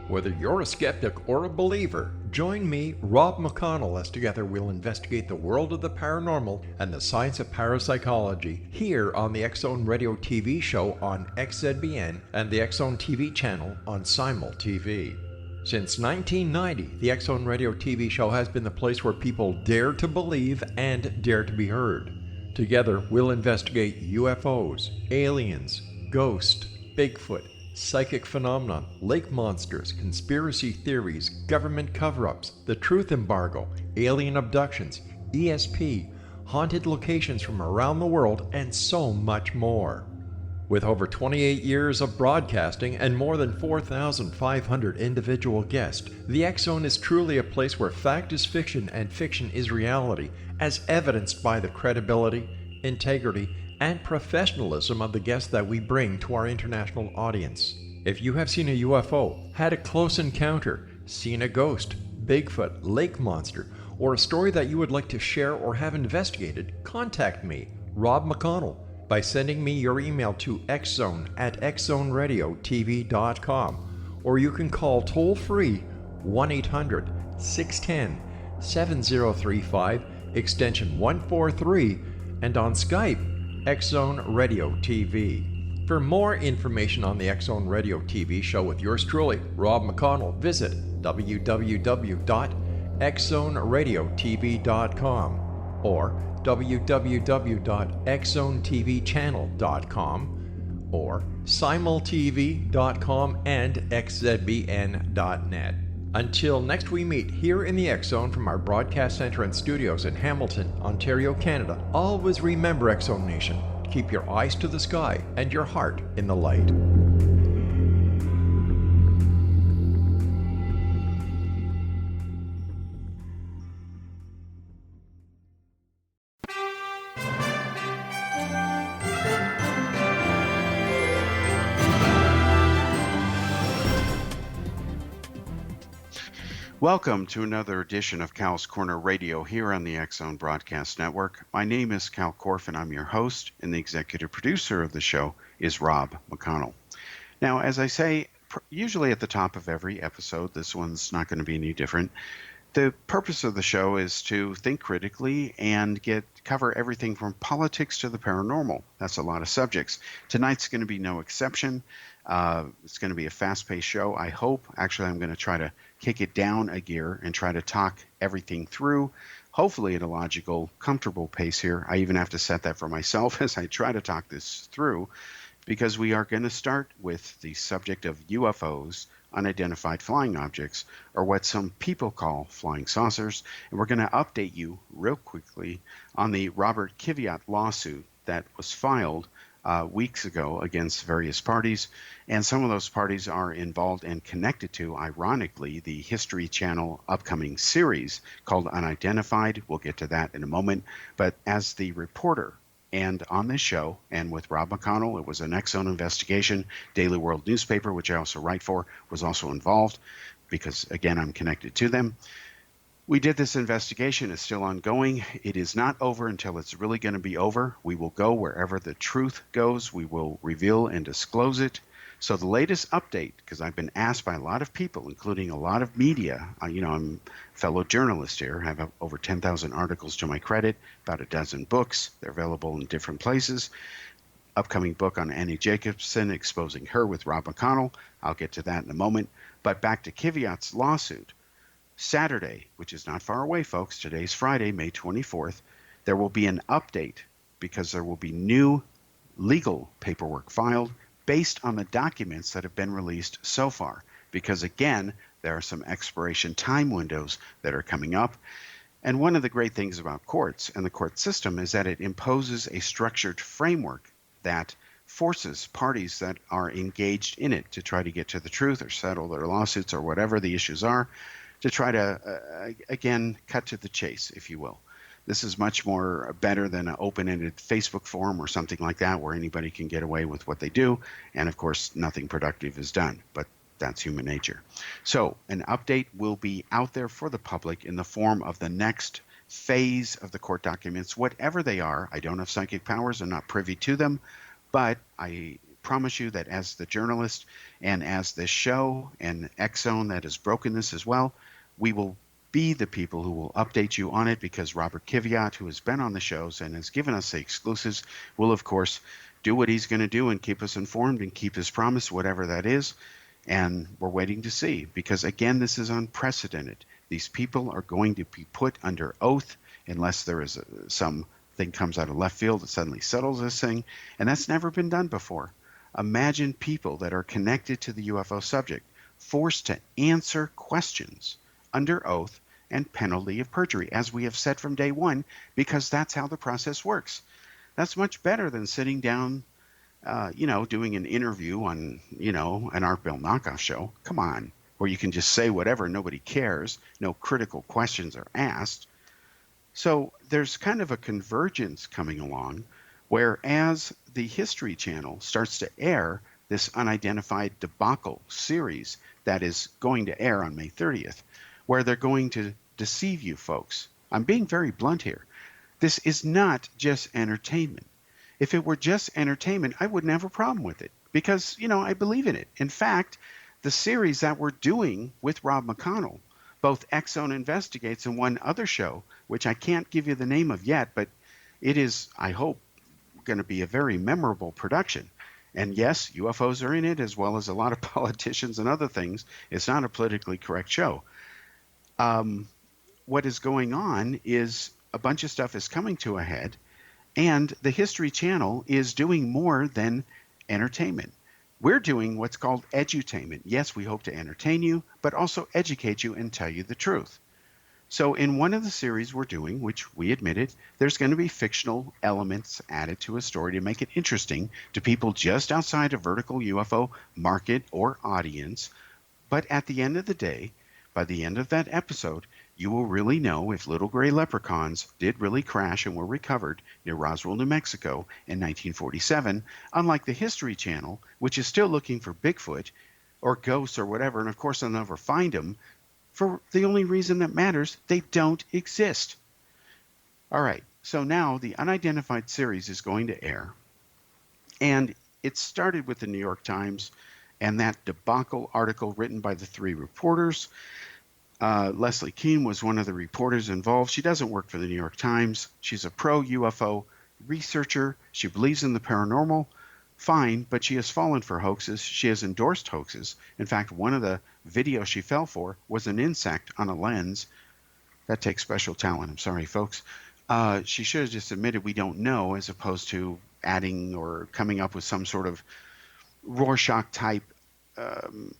Whether you're a skeptic or a believer, join me, Rob McConnell, as together we'll investigate the world of the paranormal and the science of parapsychology here on the X-Zone Radio TV show on XZBN and the X-Zone TV channel on Simul TV. Since 1990, the X-Zone Radio TV show has been the place where people dare to believe and dare to be heard. Together, we'll investigate UFOs, aliens, ghosts, Bigfoot, psychic phenomenon, lake monsters, conspiracy theories, government cover-ups, the truth embargo, alien abductions, ESP, haunted locations from around the world, and so much more. With over 28 years of broadcasting and more than 4,500 individual guests, the X-Zone is truly a place where fact is fiction and fiction is reality, as evidenced by the credibility, integrity, and professionalism of the guests that we bring to our international audience. If you have seen a UFO, had a close encounter, seen a ghost, Bigfoot, lake monster, or a story that you would like to share or have investigated, contact me, Rob McConnell, by sending me your email to xzone@xzoneradiotv.com, or you can call toll-free 1-800-610-7035, extension 143, and on Skype, X-Zone Radio TV. For more information on the X-Zone Radio TV show with yours truly, Rob McConnell, visit www.xzoneradiotv.com or www.xzonetvchannel.com or simultv.com and xzbn.net. Until next we meet here in the X-Zone from our broadcast center and studios in Hamilton, Ontario, Canada, always remember, X-Zone Nation, keep your eyes to the sky and your heart in the light. Welcome to another edition of Kal's Corner Radio here on the X-Zone Broadcast Network. My name is Kal Korff and I'm your host, and the executive producer of the show is Rob McConnell. Now, as I say, usually at the top of every episode, this one's not going to be any different. The purpose of the show is to think critically and cover everything from politics to the paranormal. That's a lot of subjects. Tonight's going to be no exception. It's going to be a fast-paced show, I hope. Actually, I'm going to try to kick it down a gear and try to talk everything through, hopefully at a logical, comfortable pace here. I even have to set that for myself as I try to talk this through, because we are going to start with the subject of UFOs, unidentified flying objects, or what some people call flying saucers. And we're going to update you real quickly on the Robert Kvyat lawsuit that was filed weeks ago against various parties, and some of those parties are involved and connected to, ironically, the History Channel upcoming series called Unidentified. We'll get to that in a moment. But as the reporter and on this show, and with Rob McConnell, it was an X-Zone investigation. Daily World newspaper, which I also write for, was also involved because, again, I'm connected to them. We did this investigation. It's still ongoing. It is not over until it's really going to be over. We will go wherever the truth goes. We will reveal and disclose it. So the latest update, because I've been asked by a lot of people, including a lot of media, I'm a fellow journalist here. I have over 10,000 articles to my credit, about a dozen books. They're available in different places. Upcoming book on Annie Jacobsen, exposing her with Rob McConnell. I'll get to that in a moment. But back to Kvyat's lawsuit. Saturday, which is not far away, folks, today's Friday, May 24th, there will be an update because there will be new legal paperwork filed based on the documents that have been released so far. Because, again, there are some expiration time windows that are coming up. And one of the great things about courts and the court system is that it imposes a structured framework that forces parties that are engaged in it to try to get to the truth or settle their lawsuits or whatever the issues are, to try to, again, cut to the chase, if you will. This is much more better than an open-ended Facebook forum or something like that where anybody can get away with what they do. And, of course, nothing productive is done. But that's human nature. So an update will be out there for the public in the form of the next phase of the court documents, whatever they are. I don't have psychic powers. I'm not privy to them. But I promise you that as the journalist and as this show and X-Zone that has broken this as well, we will be the people who will update you on it, because Robert Kiviat, who has been on the shows and has given us the exclusives, will of course do what he's going to do and keep us informed and keep his promise, whatever that is. And we're waiting to see, because again, this is unprecedented. These people are going to be put under oath unless there is something comes out of left field that suddenly settles this thing. And that's never been done before. Imagine people that are connected to the UFO subject forced to answer questions under oath and penalty of perjury, as we have said from day one, because that's how the process works. That's much better than sitting down, doing an interview on, an Art Bell knockoff show. Come on, where you can just say whatever, nobody cares, no critical questions are asked. So there's kind of a convergence coming along, where as the History Channel starts to air this Unidentified Debacle series that is going to air on May 30th, where they're going to deceive you folks. I'm being very blunt here. This is not just entertainment. If it were just entertainment, I wouldn't have a problem with it, because, I believe in it. In fact, the series that we're doing with Rob McConnell, both X-Zone Investigates and one other show, which I can't give you the name of yet, but it is, I hope, going to be a very memorable production. And yes, UFOs are in it, as well as a lot of politicians and other things. It's not a politically correct show. What is going on is a bunch of stuff is coming to a head, and the History Channel is doing more than entertainment. We're doing what's called edutainment. Yes, we hope to entertain you, but also educate you and tell you the truth. So in one of the series we're doing, which we admitted, there's going to be fictional elements added to a story to make it interesting to people just outside a vertical UFO market or audience. But at the end of the day, by the end of that episode, you will really know if little gray leprechauns did really crash and were recovered near Roswell, New Mexico in 1947, unlike the History Channel, which is still looking for Bigfoot or ghosts or whatever, and of course they'll never find them, for the only reason that matters: they don't exist. All right, so now the Unidentified series is going to air, and it started with the New York Times and that debacle article written by the three reporters. Leslie Keene was one of the reporters involved. She doesn't work for the New York Times. She's a pro-UFO researcher. She believes in the paranormal. Fine, but she has fallen for hoaxes. She has endorsed hoaxes. In fact, one of the videos she fell for was an insect on a lens. That takes special talent. I'm sorry, folks. She should have just admitted we don't know, as opposed to adding or coming up with some sort of Rorschach-type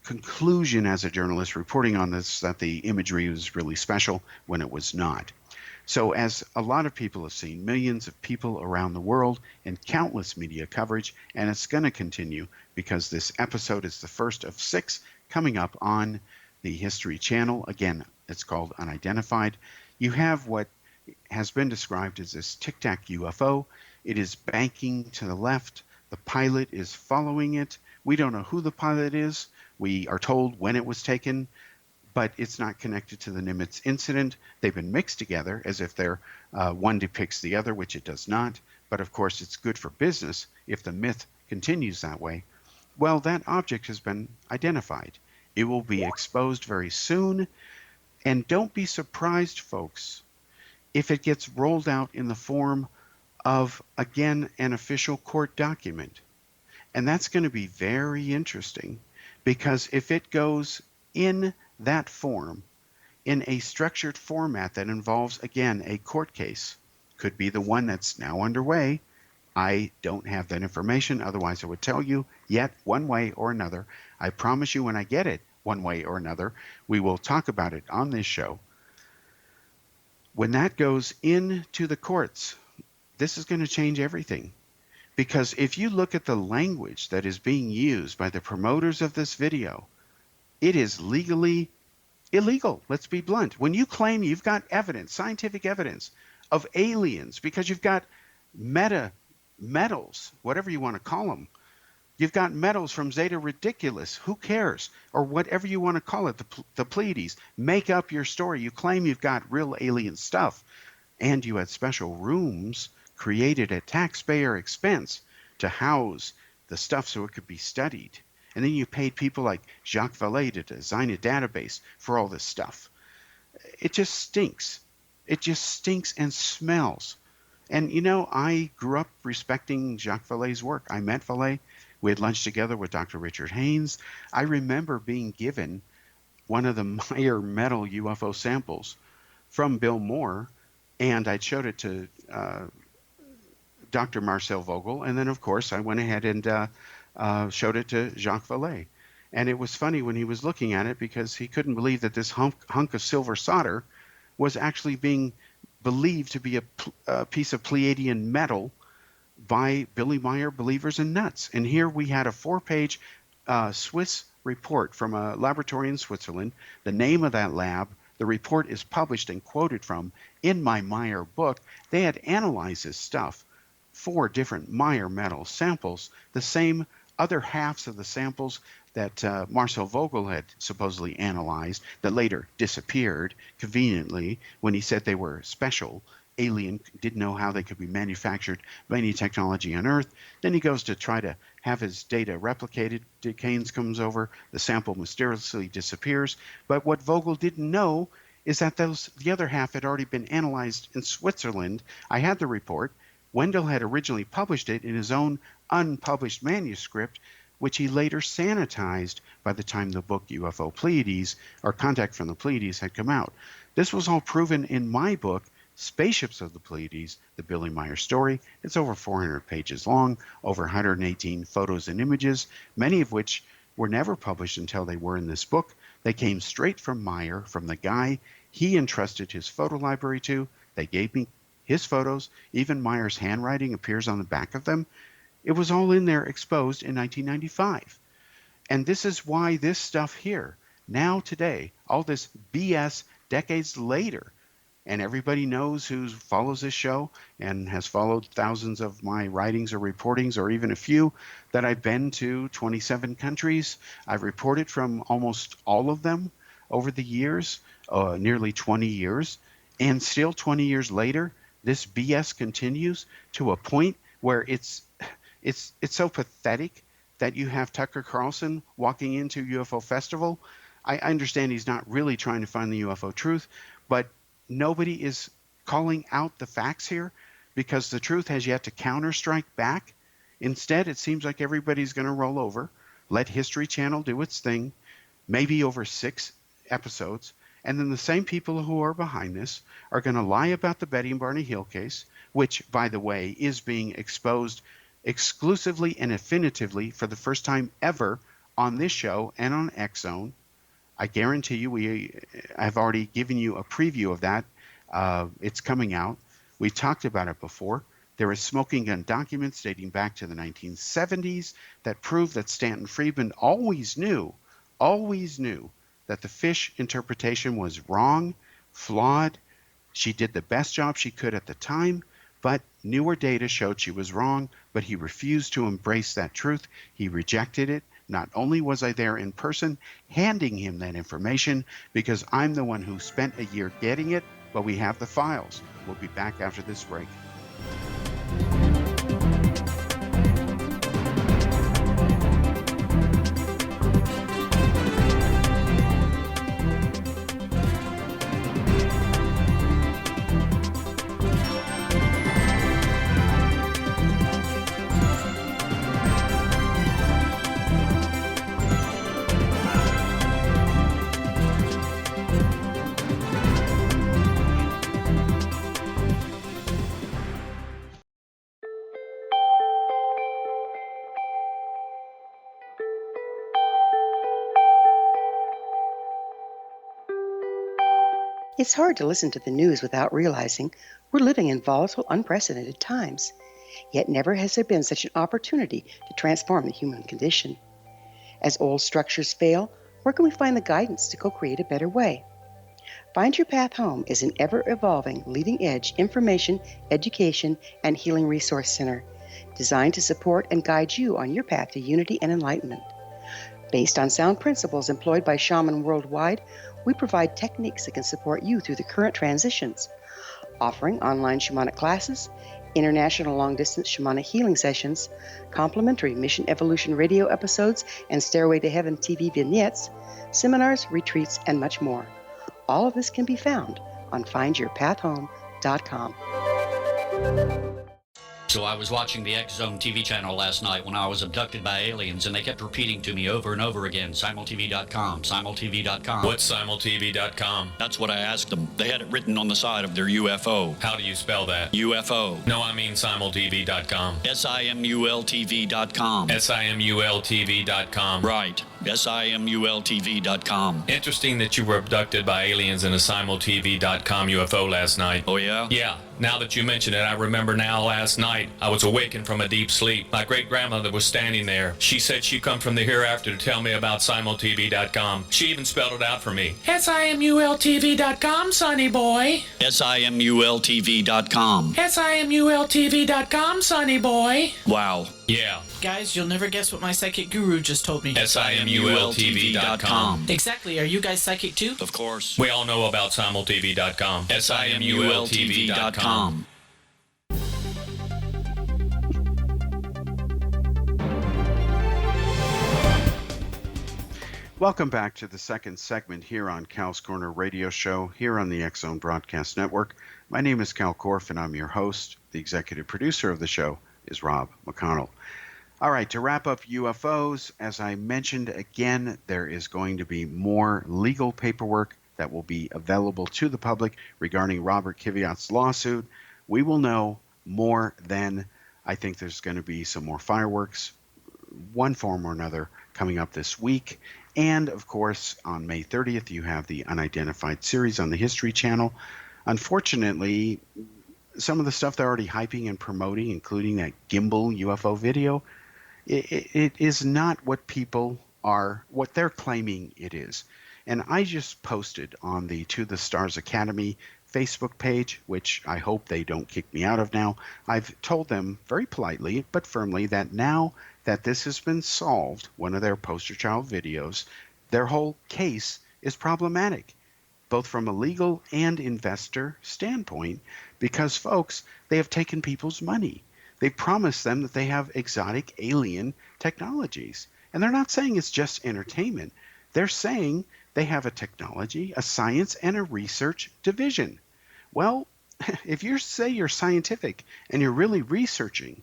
conclusion as a journalist reporting on this, that the imagery was really special when it was not. So as a lot of people have seen, millions of people around the world and countless media coverage, and it's going to continue because this episode is the first of 6 coming up on the History Channel. Again, it's called Unidentified. You have what has been described as this tic-tac UFO. It is banking to the left. The pilot is following it. We don't know who the pilot is. We are told when it was taken, but it's not connected to the Nimitz incident. They've been mixed together as if they're one depicts the other, which it does not. But of course, it's good for business if the myth continues that way. Well, that object has been identified. It will be exposed very soon. And don't be surprised, folks, if it gets rolled out in the form of, again, an official court document. And that's going to be very interesting, because if it goes in that form, in a structured format that involves, again, a court case, could be the one that's now underway. I don't have that information, otherwise I would tell you yet, one way or another. I promise you when I get it, one way or another, we will talk about it on this show. When that goes into the courts, this is going to change everything. Because if you look at the language that is being used by the promoters of this video, it is legally illegal. Let's be blunt. When you claim you've got evidence, scientific evidence of aliens, because you've got metals, whatever you want to call them, you've got metals from Zeta Ridiculus, who cares? Or whatever you want to call it, the Pleiades. Make up your story. You claim you've got real alien stuff, and you had special rooms created at taxpayer expense to house the stuff so it could be studied. And then you paid people like Jacques Vallée to design a database for all this stuff. It just stinks. It just stinks and smells. And I grew up respecting Jacques Vallée's work. I met Vallée. We had lunch together with Dr. Richard Haynes. I remember being given one of the Meyer metal UFO samples from Bill Moore, and I showed it to Dr. Marcel Vogel, and then of course I went ahead and showed it to Jacques Vallée. And it was funny when he was looking at it because he couldn't believe that this hunk of silver solder was actually being believed to be a piece of Pleiadian metal by Billy Meyer believers and nuts. And here we had a 4-page Swiss report from a laboratory in Switzerland. The name of that lab, the report is published and quoted from in my Meyer book. They had analyzed this stuff, 4 different Meyer metal samples, the same other halves of the samples that Marcel Vogel had supposedly analyzed that later disappeared conveniently when he said they were special, alien, didn't know how they could be manufactured by any technology on Earth. Then he goes to try to have his data replicated. Dick Haynes comes over, the sample mysteriously disappears. But what Vogel didn't know is that the other half had already been analyzed in Switzerland. I had the report. Wendell had originally published it in his own unpublished manuscript, which he later sanitized by the time the book UFO Pleiades, or Contact from the Pleiades, had come out. This was all proven in my book, Spaceships of the Pleiades, the Billy Meyer story. It's over 400 pages long, over 118 photos and images, many of which were never published until they were in this book. They came straight from Meyer, from the guy he entrusted his photo library to. They gave me his photos. Even Meyer's handwriting appears on the back of them. It was all in there exposed in 1995. And this is why this stuff here, now today, all this BS decades later, and everybody knows who follows this show and has followed thousands of my writings or reportings, or even a few, that I've been to 27 countries. I've reported from almost all of them over the years, nearly 20 years. And still 20 years later, this BS continues to a point where it's so pathetic that you have Tucker Carlson walking into UFO Festival. I understand he's not really trying to find the UFO truth, but nobody is calling out the facts here because the truth has yet to counterstrike back. Instead, it seems like everybody's going to roll over, let History Channel do its thing, maybe over 6 episodes, and then the same people who are behind this are going to lie about the Betty and Barney Hill case, which, by the way, is being exposed exclusively and definitively for the first time ever on this show and on X-Zone. I guarantee you, I've already given you a preview of that. It's coming out. We talked about it before. There is smoking gun documents dating back to the 1970s that prove that Stanton Friedman always knew that the fish interpretation was wrong, flawed. She did the best job she could at the time, but newer data showed she was wrong, but he refused to embrace that truth. He rejected it. Not only was I there in person handing him that information, because I'm the one who spent a year getting it, but we have the files. We'll be back after this break. It's hard to listen to the news without realizing we're living in volatile, unprecedented times. Yet never has there been such an opportunity to transform the human condition. As old structures fail, where can we find the guidance to co-create a better way? Find Your Path Home is an ever-evolving, leading-edge information, education, and healing resource center designed to support and guide you on your path to unity and enlightenment. Based on sound principles employed by shaman worldwide, we provide techniques that can support you through the current transitions, offering online shamanic classes, international long-distance shamanic healing sessions, complimentary Mission Evolution radio episodes and Stairway to Heaven TV vignettes, seminars, retreats, and much more. All of this can be found on findyourpathhome.com. So I was watching the X Zone TV channel last night when I was abducted by aliens, and they kept repeating to me over and over again, simultv.com, simultv.com. What's simultv.com? That's what I asked them. They had it written on the side of their UFO. How do you spell that? UFO. No, I mean simultv.com. simultv.com. simultv.com. Right. simultv.com. Interesting that you were abducted by aliens in a simultv.com UFO last night. Oh, yeah? Yeah. Now that you mention it, I remember now last night I was awakened from a deep sleep. My great-grandmother was standing there. She said she'd come from the hereafter to tell me about simultv.com. She even spelled it out for me. simultv.com, sonny boy. simultv.com. simultv.com, sonny boy. Wow. Yeah. Guys, you'll never guess what my psychic guru just told me. simultv.com. Exactly. Are you guys psychic too? Of course. We all know about simultv.com. simultv.com. Welcome back to the second segment here on Cal's Corner Radio Show here on the X Zone Broadcast Network. My name is Kal Korff, and I'm your host. The executive producer of the show is Rob McConnell. All right, to wrap up UFOs, as I mentioned again, there is going to be more legal paperwork that will be available to the public regarding Robert Kvyat's lawsuit. We will know more then. I think there's going to be some more fireworks, one form or another, coming up this week. And, of course, on May 30th, you have the Unidentified series on the History Channel. Unfortunately, some of the stuff they're already hyping and promoting, including that gimbal UFO video, it is not what what they're claiming it is. And I just posted on the To the Stars Academy Facebook page, which I hope they don't kick me out of now. I've told them very politely but firmly that now that this has been solved, one of their poster child videos, their whole case is problematic, both from a legal and investor standpoint, because, folks, they have taken people's money. They promised them that they have exotic alien technologies. And they're not saying it's just entertainment. They're saying they have a technology, a science, and a research division. Well, if you say you're scientific and you're really researching,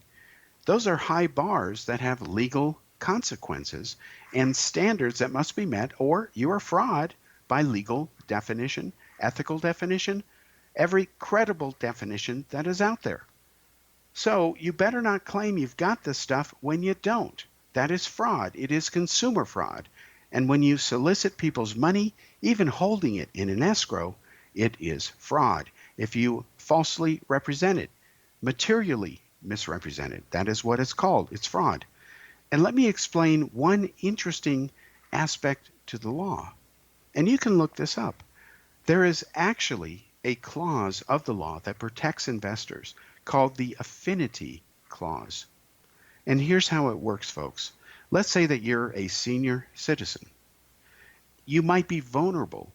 those are high bars that have legal consequences and standards that must be met, or you are fraud by legal definition, ethical definition, every credible definition that is out there. So you better not claim you've got this stuff when you don't. That is fraud. It is consumer fraud. And when you solicit people's money, even holding it in an escrow, it is fraud. If you falsely represent it, materially misrepresent it, that is what it's called. It's fraud. And let me explain one interesting aspect to the law. And you can look this up. There is actually a clause of the law that protects investors called the affinity clause. And here's how it works, folks. Let's say that you're a senior citizen. You might be vulnerable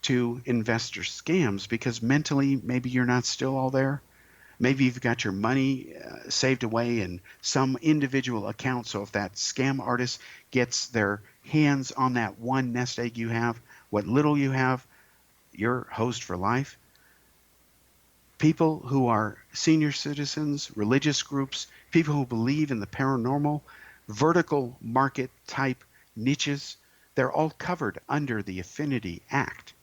to investor scams because mentally maybe you're not still all there. Maybe you've got your money saved away in some individual account. So if that scam artist gets their hands on that one nest egg you have, what little you have, you're hosed for life. People who are senior citizens, religious groups, people who believe in the paranormal, vertical market type niches, they're all covered under the Affinity Act.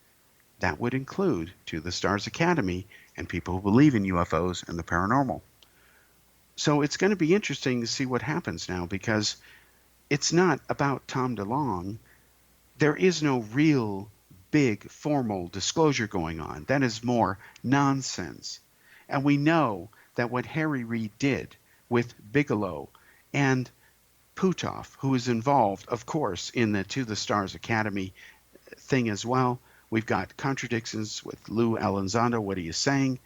That would include To the Stars Academy and people who believe in UFOs and the paranormal. So it's going to be interesting to see what happens now, because it's not about Tom DeLonge. There is no real big formal disclosure going on. That is more nonsense. And we know that what Harry Reid did with Bigelow and Putoff, who is involved, of course, in the To the Stars Academy thing as well. We've got contradictions with Lou Elizondo, what he is saying.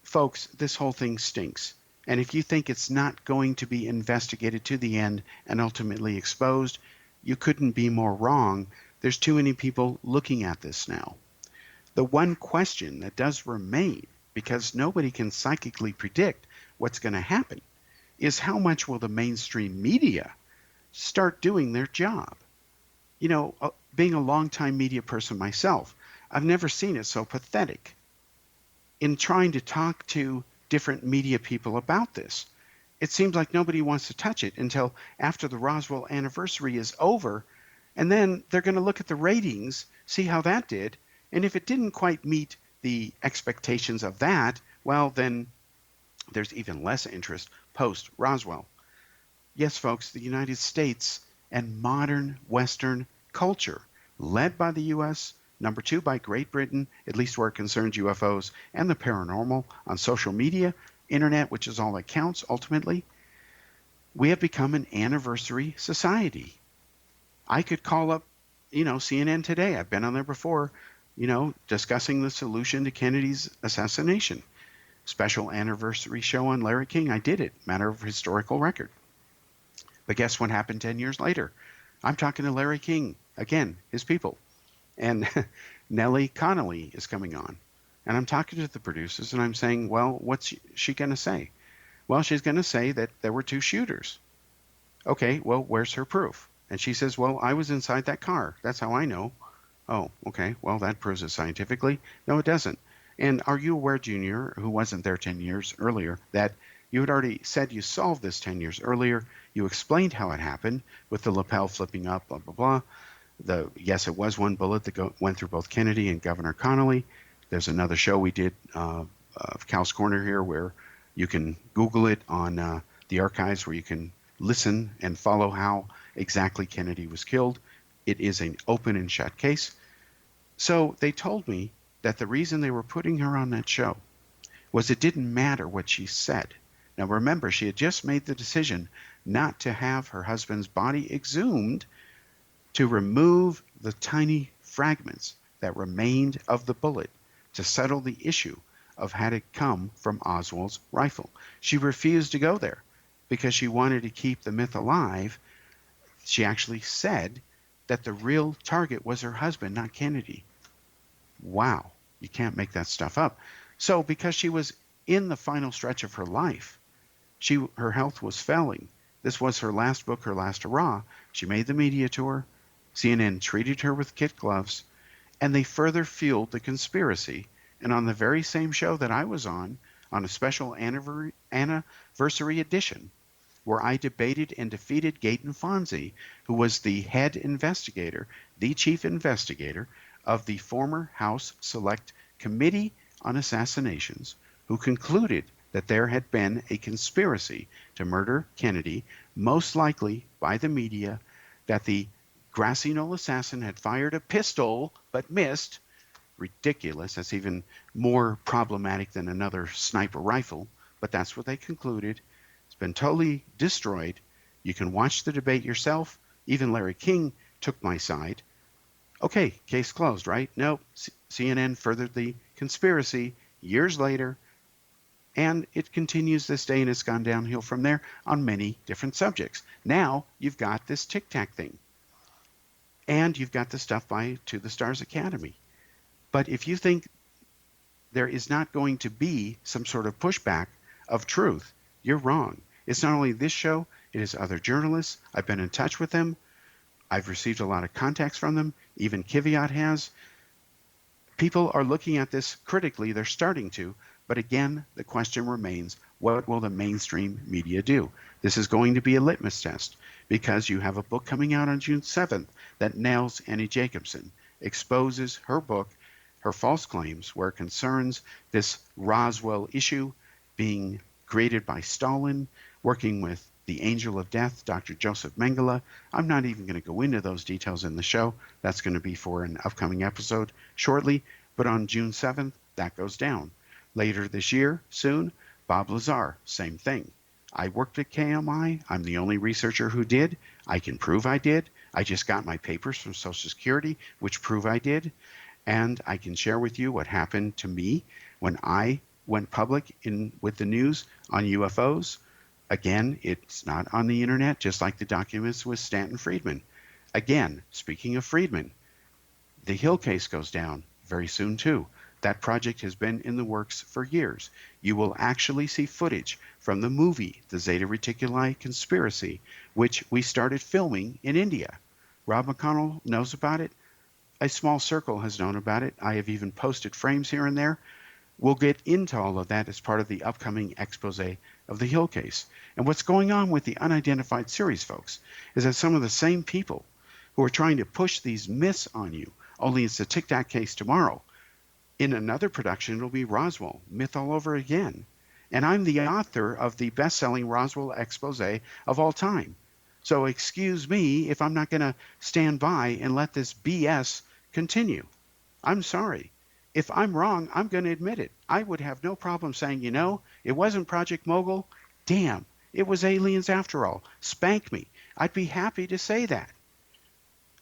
Folks, this whole thing stinks. And if you think it's not going to be investigated to the end and ultimately exposed, you couldn't be more wrong. There's too many people looking at this now. The one question that does remain, because nobody can psychically predict what's going to happen is how much will the mainstream media start doing their job? You know, being a longtime media person myself, I've never seen it so pathetic in trying to talk to different media people about this. It seems like nobody wants to touch it until after the Roswell anniversary is over, and then they're going to look at the ratings, see how that did, and if it didn't quite meet the expectations of that, well, then there's even less interest post-Roswell. Yes, folks, the United States and modern Western culture, led by the U.S., number 2 by Great Britain, at least where it concerns UFOs and the paranormal on social media, internet, which is all that counts ultimately, we have become an anniversary society. I could call up, CNN today. I've been on there before, discussing the solution to Kennedy's assassination. Special anniversary show on Larry King. I did it. Matter of historical record. But guess what happened 10 years later? I'm talking to Larry King, again, his people. And Nellie Connolly is coming on. And I'm talking to the producers and I'm saying, well, what's she going to say? Well, she's going to say that there were 2 shooters. Okay, well, where's her proof? And she says, well, I was inside that car. That's how I know. Oh, okay, well, that proves it scientifically. No, it doesn't. And are you aware, Junior, who wasn't there 10 years earlier, that you had already said you solved this 10 years earlier? You explained how it happened with the lapel flipping up, blah, blah, blah. Yes, it was one bullet that went through both Kennedy and Governor Connolly. There's another show we did of Cal's Corner here where you can Google it on the archives where you can listen and follow how exactly Kennedy was killed. It is an open and shut case. So they told me that the reason they were putting her on that show was it didn't matter what she said. Now remember, she had just made the decision not to have her husband's body exhumed, to remove the tiny fragments that remained of the bullet to settle the issue of had it come from Oswald's rifle. She refused to go there because she wanted to keep the myth alive. She actually said that the real target was her husband, not Kennedy. Wow, you can't make that stuff up. So because she was in the final stretch of her life, her health was failing. This was her last book, her last hurrah. She made the media tour. CNN treated her with kid gloves, and they further fueled the conspiracy. And on the very same show that I was on a special anniversary edition, where I debated and defeated Gaten Fonzie, who was the head investigator, the chief investigator of the former House Select Committee on Assassinations, who concluded that there had been a conspiracy to murder Kennedy, most likely by the media, that the grassy knoll assassin had fired a pistol but missed. Ridiculous. That's even more problematic than another sniper rifle, but that's what they concluded. It's been totally destroyed. You can watch the debate yourself. Even Larry King took my side. Okay, case closed, right? No, CNN furthered the conspiracy years later, and it continues this day, and it's gone downhill from there on many different subjects. Now you've got this Tic Tac thing, and you've got the stuff by To the Stars Academy. But if you think there is not going to be some sort of pushback of truth, you're wrong. It's not only this show, it is other journalists. I've been in touch with them. I've received a lot of contacts from them. Even Kiviat has. People are looking at this critically. They're starting to. But again, the question remains, what will the mainstream media do? This is going to be a litmus test because you have a book coming out on June 7th that nails Annie Jacobsen, exposes her book, her false claims, where it concerns this Roswell issue being created by Stalin, working with the angel of death, Dr. Joseph Mengele. I'm not even going to go into those details in the show. That's going to be for an upcoming episode shortly. But on June 7th, that goes down. Later this year, soon, Bob Lazar, same thing. I worked at KMI. I'm the only researcher who did. I can prove I did. I just got my papers from Social Security, which prove I did. And I can share with you what happened to me when I went public with the news on UFOs. Again, it's not on the internet, just like the documents with Stanton Friedman. Again, speaking of Friedman, the Hill case goes down very soon too. That project has been in the works for years. You will actually see footage from the movie, The Zeta Reticuli Conspiracy, which we started filming in India. Rob McConnell knows about it. A small circle has known about it. I have even posted frames here and there. We'll get into all of that as part of the upcoming expose of the Hill case. And what's going on with the unidentified series, folks, is that some of the same people who are trying to push these myths on you, only it's the Tic Tac case tomorrow. In another production, it'll be Roswell, myth all over again. And I'm the author of the best-selling Roswell expose of all time. So excuse me if I'm not going to stand by and let this BS continue. I'm sorry. If I'm wrong, I'm going to admit it. I would have no problem saying, it wasn't Project Mogul. Damn, it was aliens after all. Spank me. I'd be happy to say that.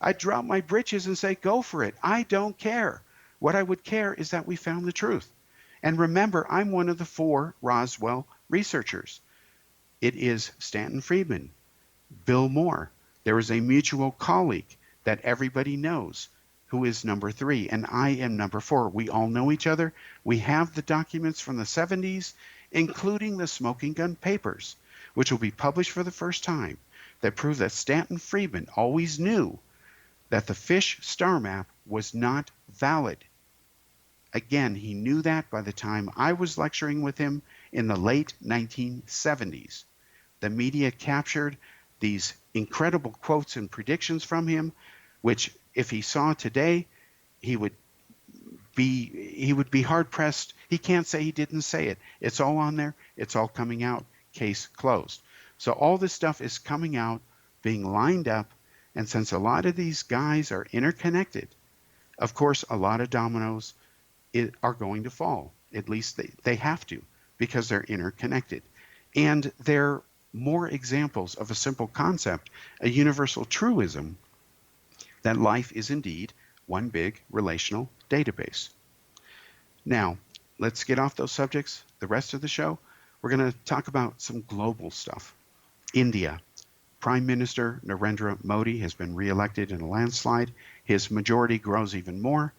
I'd drop my britches and say, go for it. I don't care. What I would care is that we found the truth. And remember, I'm one of the 4 Roswell researchers. It is Stanton Friedman, Bill Moore. There is a mutual colleague that everybody knows who is number 3, and I am number 4. We all know each other. We have the documents from the 70s, including the Smoking Gun Papers, which will be published for the first time, that prove that Stanton Friedman always knew that the fish star map was not valid. Again, he knew that by the time I was lecturing with him in the late 1970s. The media captured these incredible quotes and predictions from him, which if he saw today, he would be hard pressed. He can't say he didn't say it. It's all on there. It's all coming out. Case closed. So all this stuff is coming out, being lined up, and since a lot of these guys are interconnected, of course, a lot of dominoes are going to fall. At least they have to, because they're interconnected. And they're more examples of a simple concept, a universal truism, that life is indeed one big relational database. Now, let's get off those subjects. The rest of the show, we're going to talk about some global stuff. India. Prime Minister Narendra Modi has been reelected in a landslide. His majority grows even more,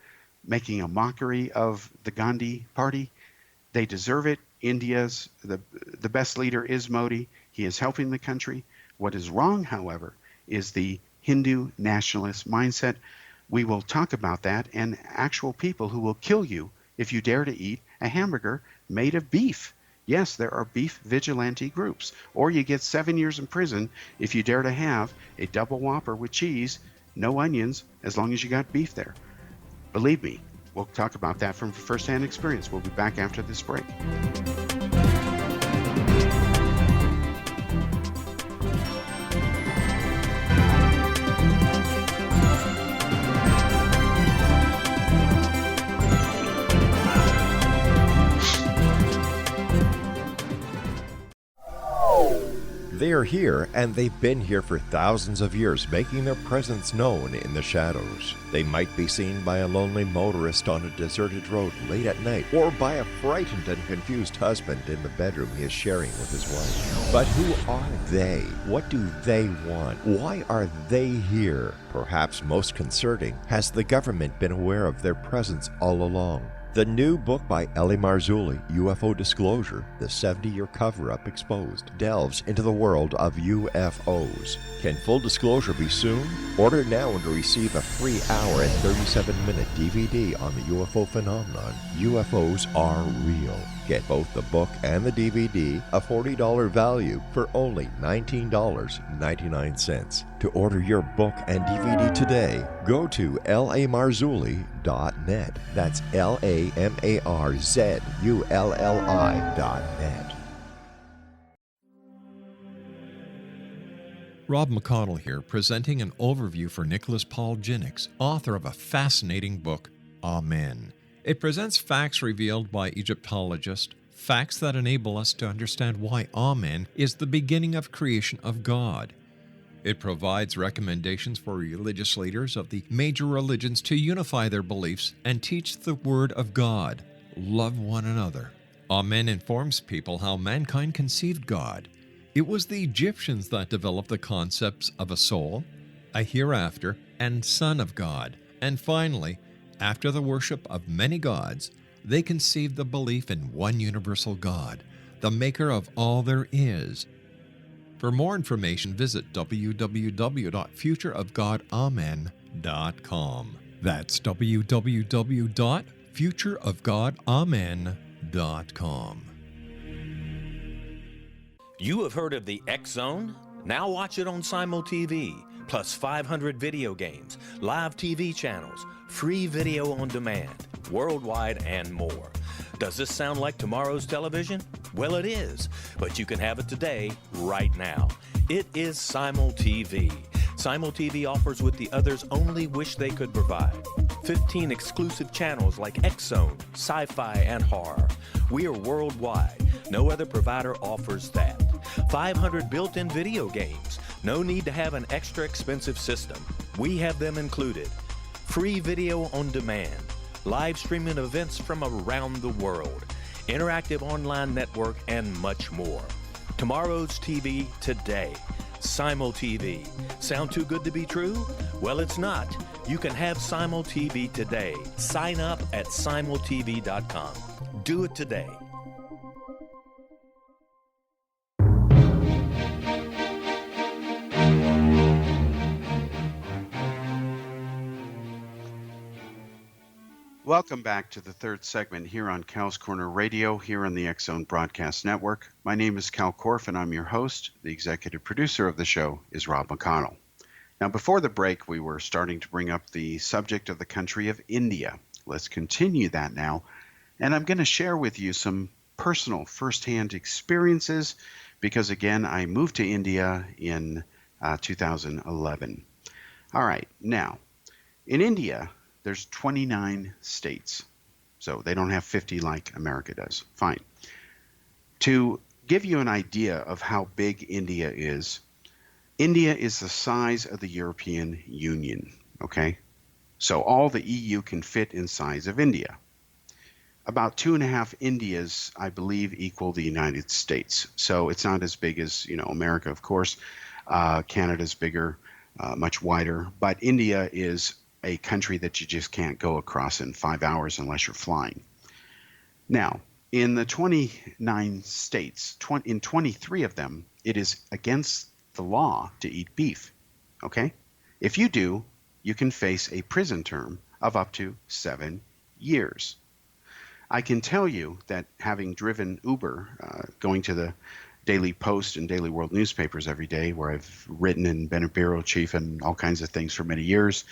making a mockery of the Gandhi Party. They deserve it. India's the best leader is Modi. He is helping the country. What is wrong, however, is the Hindu nationalist mindset. We will talk about that and actual people who will kill you if you dare to eat a hamburger made of beef. Yes, there are beef vigilante groups. Or you get 7 years in prison if you dare to have a double Whopper with cheese, no onions, as long as you got beef there. Believe me, we'll talk about that from firsthand experience. We'll be back after this break. They are here, and they've been here for thousands of years, making their presence known in the shadows. They might be seen by a lonely motorist on a deserted road late at night, or by a frightened and confused husband in the bedroom he is sharing with his wife. But who are they? What do they want? Why are they here? Perhaps most concerning, has the government been aware of their presence all along? The new book by L.A. Marzulli, UFO Disclosure, the 70-year cover-up exposed, delves into the world of UFOs. Can full disclosure be soon? Order now and receive a free hour and 37-minute DVD on the UFO phenomenon. UFOs are real. Get both the book and the DVD, a $40 value, for only $19.99. To order your book and DVD today, go to lamarzulli.net. That's LAMARZULLI.net. Rob McConnell here, presenting an overview for Nicholas Paul Jennings, author of a fascinating book, Amen. It presents facts revealed by Egyptologists, facts that enable us to understand why Amen is the beginning of creation of God. It provides recommendations for religious leaders of the major religions to unify their beliefs and teach the Word of God. Love one another. Amen informs people how mankind conceived God. It was the Egyptians that developed the concepts of a soul, a hereafter, and Son of God. And finally, after the worship of many gods, They conceived the belief in one universal God, the maker of all there is. For more information, visit www.futureofgodamen.com. That's www.futureofgodamen.com. You have heard of the X Zone? Now watch it on Simul TV, plus 500 video games, live TV channels, free video on demand, worldwide, and more. Does this sound like tomorrow's television? Well, it is, but you can have it today, right now. It is Simul TV. Simul TV offers what the others only wish they could provide. 15 exclusive channels like X Zone, sci-fi, and horror. We are worldwide. No other provider offers that. 500 built-in video games. No need to have an extra expensive system. We have them included. Free video on demand. Live streaming events from around the world. Interactive online network, and much more. Tomorrow's TV today. Simul TV. Sound too good to be true? Well, it's not. You can have Simul TV today. Sign up at simultv.com. Do it today. Welcome back to the third segment here on Kal's Corner Radio, here on the X Zone Broadcast Network. My name is Kal Korff, and I'm your host. The executive producer of the show is Rob McConnell. Now, before the break, we were starting to bring up the subject of the country of India. Let's continue that now, and I'm going to share with you some personal firsthand experiences because, again, I moved to India in 2011. All right, now, in India, there's 29 states, so they don't have 50 like America does. Fine. To give you an idea of how big India is the size of the European Union, okay? So all the EU can fit in size of India. About 2.5 Indias, I believe, equal the United States. So it's not as big as, America, of course. Canada's bigger, much wider, but India is a country that you just can't go across in 5 hours unless you're flying. Now, in the 29 states, in 23 of them, it is against the law to eat beef, okay? If you do, you can face a prison term of up to 7 years. I can tell you that having driven Uber, going to the Daily Post and Daily World newspapers every day, where I've written and been a bureau chief and all kinds of things for many years,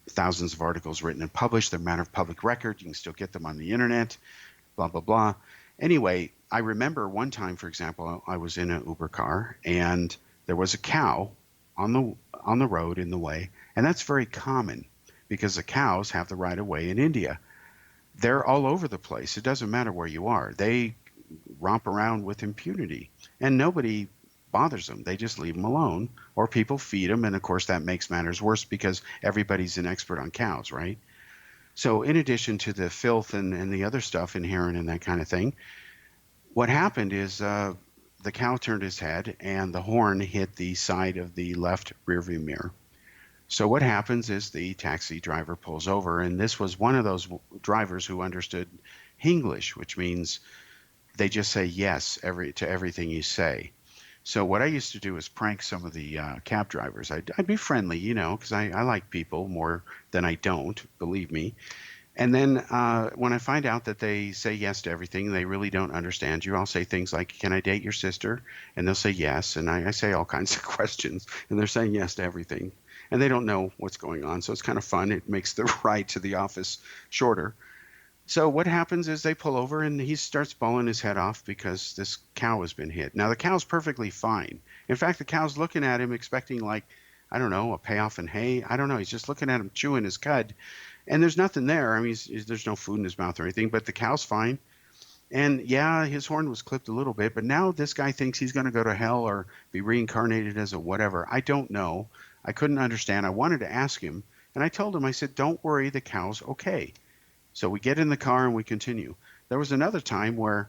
thousands of articles written and published. They're a matter of public record. You can still get them on the internet, blah, blah, blah. Anyway, I remember one time, for example, I was in an Uber car and there was a cow on the road in the way. And that's very common because the cows have the right of way in India. They're all over the place. It doesn't matter where you are. They romp around with impunity and nobody bothers them. They just leave them alone, or people feed them, and of course that makes matters worse because everybody's an expert on cows, right? So in addition to the filth and the other stuff inherent in that kind of thing, what happened is the cow turned his head and the horn hit the side of the left rearview mirror. So what happens is the taxi driver pulls over, and this was one of those drivers who understood English, which means they just say yes to everything you say. So what I used to do is prank some of the cab drivers. I'd be friendly, because I like people more than I don't, believe me. And then when I find out that they say yes to everything, they really don't understand you, I'll say things like, can I date your sister? And they'll say yes. And I say all kinds of questions, and they're saying yes to everything. And they don't know what's going on, so it's kind of fun. It makes the ride to the office shorter. So what happens is they pull over and he starts bawling his head off because this cow has been hit. Now, the cow's perfectly fine. In fact, the cow's looking at him expecting, like, I don't know, a payoff in hay. I don't know. He's just looking at him chewing his cud. And there's nothing there. I mean, there's no food in his mouth or anything, but the cow's fine. And yeah, his horn was clipped a little bit, but now this guy thinks he's going to go to hell or be reincarnated as a whatever. I don't know. I couldn't understand. I wanted to ask him. And I told him, I said, don't worry, the cow's okay. So we get in the car and we continue. There was another time where,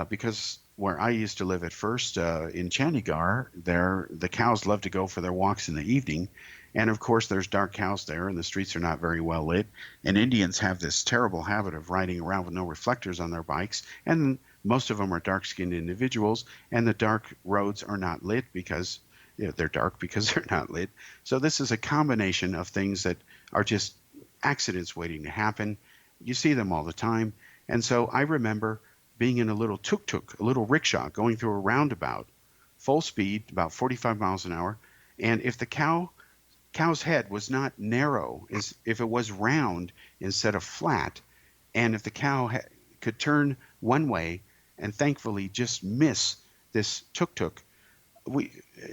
because where I used to live at first in Chandigarh, the cows love to go for their walks in the evening. And of course, there's dark cows there, and the streets are not very well lit. And Indians have this terrible habit of riding around with no reflectors on their bikes. And most of them are dark-skinned individuals, and the dark roads are not lit because they're dark because they're not lit. So this is a combination of things that are just accidents waiting to happen. You see them all the time. And so I remember being in a little tuk-tuk, a little rickshaw, going through a roundabout, full speed, about 45 miles an hour. And if the cow's head was not narrow, if it was round instead of flat, and if the cow could turn one way and thankfully just miss this tuk-tuk,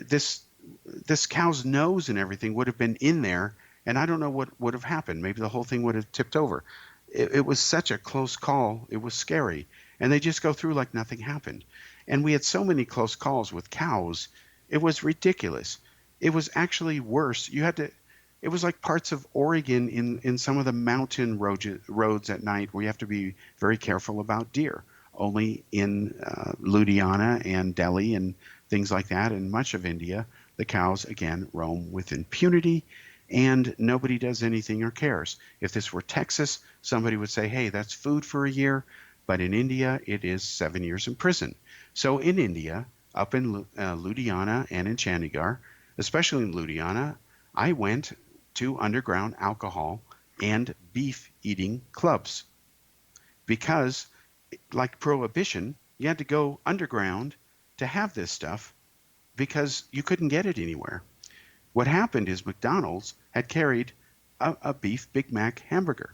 this cow's nose and everything would have been in there, and I don't know what would have happened. Maybe the whole thing would have tipped over. It was such a close call. It was scary. And they just go through like nothing happened. And we had so many close calls with cows. It was ridiculous. It was actually worse. It was like parts of Oregon in some of the mountain roads at night where you have to be very careful about deer. Only in Ludhiana and Delhi and things like that, and much of India, the cows, again, roam with impunity, and nobody does anything or cares. If this were Texas, somebody would say, hey, that's food for a year, but in India, it is 7 years in prison. So in India, up in Ludhiana and in Chandigarh, especially in Ludhiana, I went to underground alcohol and beef eating clubs because, like prohibition, you had to go underground to have this stuff because you couldn't get it anywhere. What happened is McDonald's had carried a beef Big Mac hamburger,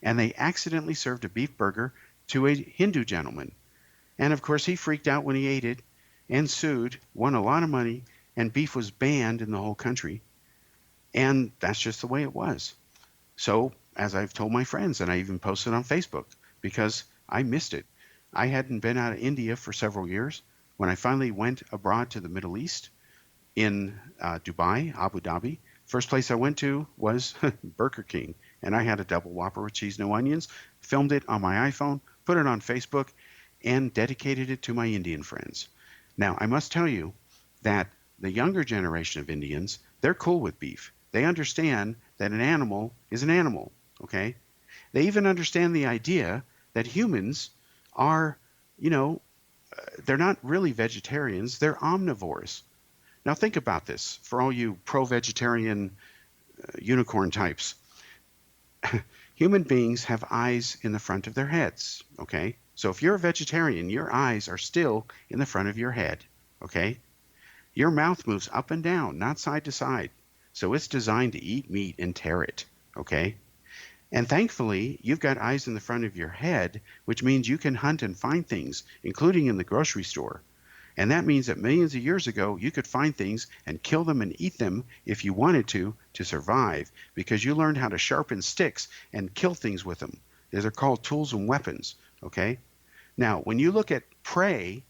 and they accidentally served a beef burger to a Hindu gentleman. And of course, he freaked out when he ate it and sued, won a lot of money, and beef was banned in the whole country. And that's just the way it was. So, as I've told my friends, and I even posted on Facebook, because I missed it. I hadn't been out of India for several years. When I finally went abroad to the Middle East, in Dubai, Abu Dhabi, first place I went to was Burger King. And I had a double Whopper with cheese, no onions, filmed it on my iPhone, put it on Facebook, and dedicated it to my Indian friends. Now, I must tell you that the younger generation of Indians, they're cool with beef. They understand that an animal is an animal, okay? They even understand the idea that humans are, they're not really vegetarians, they're omnivores. Now think about this, for all you pro-vegetarian unicorn types. Human beings have eyes in the front of their heads, okay? So if you're a vegetarian, your eyes are still in the front of your head, okay? Your mouth moves up and down, not side to side. So it's designed to eat meat and tear it, okay? And thankfully, you've got eyes in the front of your head, which means you can hunt and find things, including in the grocery store. And that means that millions of years ago, you could find things and kill them and eat them if you wanted to survive, because you learned how to sharpen sticks and kill things with them. These are called tools and weapons, okay? Now, when you look at prey,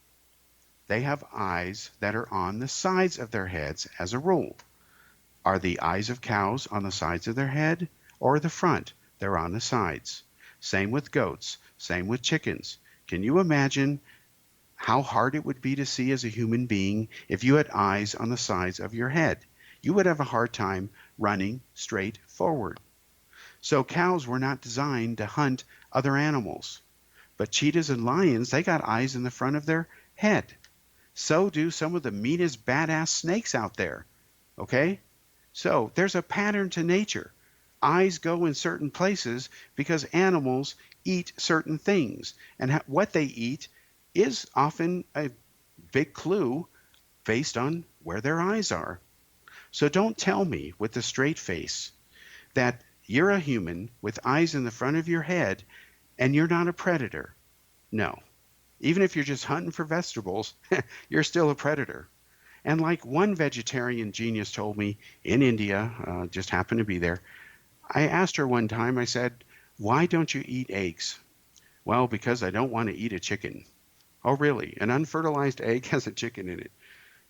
they have eyes that are on the sides of their heads as a rule. Are the eyes of cows on the sides of their head or the front? They're on the sides. Same with goats, same with chickens. Can you imagine how hard it would be to see as a human being if you had eyes on the sides of your head? You would have a hard time running straight forward. So cows were not designed to hunt other animals. But cheetahs and lions, they got eyes in the front of their head. So do some of the meanest badass snakes out there, okay? So there's a pattern to nature. Eyes go in certain places because animals eat certain things. And what they eat is often a big clue based on where their eyes are. So don't tell me with a straight face that you're a human with eyes in the front of your head and you're not a predator. No. Even if you're just hunting for vegetables, you're still a predator. And like one vegetarian genius told me in India, just happened to be there, I asked her one time, I said, why don't you eat eggs? Well, because I don't want to eat a chicken. Oh, really? An unfertilized egg has a chicken in it.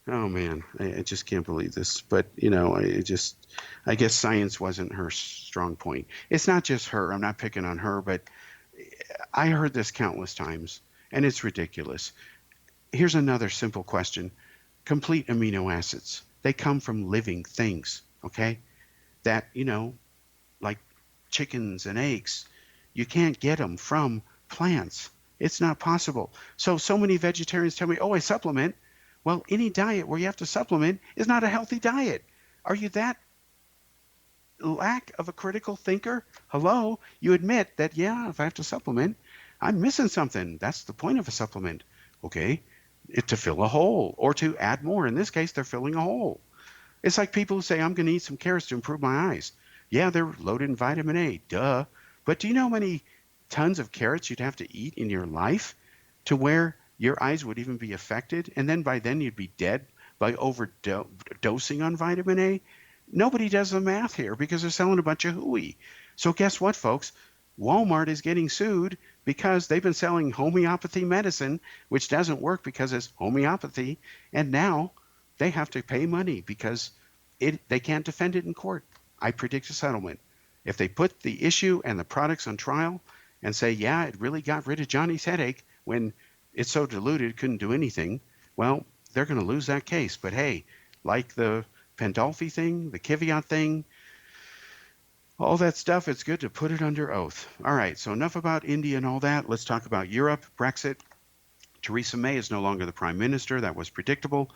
Oh, man, I just can't believe this. But, I guess science wasn't her strong point. It's not just her. I'm not picking on her, but I heard this countless times, and it's ridiculous. Here's another simple question. Complete amino acids. They come from living things, okay? that, like chickens and eggs, you can't get them from plants. It's not possible. So many vegetarians tell me, oh, I supplement. Well, any diet where you have to supplement is not a healthy diet. Are you that lack of a critical thinker? Hello, you admit that, yeah, if I have to supplement, I'm missing something. That's the point of a supplement. Okay, to fill a hole or to add more. In this case, they're filling a hole. It's like people who say, I'm going to eat some carrots to improve my eyes. Yeah, they're loaded in vitamin A, duh. But do you know how many tons of carrots you'd have to eat in your life to where your eyes would even be affected? And then by then you'd be dead by overdosing on vitamin A? Nobody does the math here because they're selling a bunch of hooey. So guess what, folks? Walmart is getting sued because they've been selling homeopathy medicine, which doesn't work because it's homeopathy. And now they have to pay money because they can't defend it in court. I predict a settlement. If they put the issue and the products on trial and say, yeah, it really got rid of Johnny's headache when it's so diluted it couldn't do anything, well, they're going to lose that case. But hey, like the Pandolfi thing, the Kvyat thing, all that stuff, it's good to put it under oath. All right, so enough about India and all that. Let's talk about Europe, Brexit. Theresa May is no longer the prime minister. That was predictable.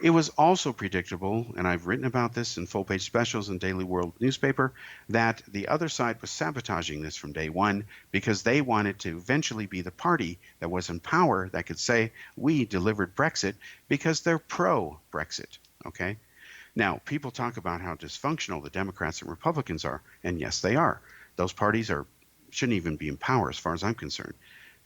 It was also predictable, and I've written about this in full-page specials in Daily World newspaper, that the other side was sabotaging this from day one because they wanted to eventually be the party that was in power that could say, we delivered Brexit, because they're pro-Brexit, okay? Now, people talk about how dysfunctional the Democrats and Republicans are, and yes, they are. Those parties shouldn't even be in power as far as I'm concerned.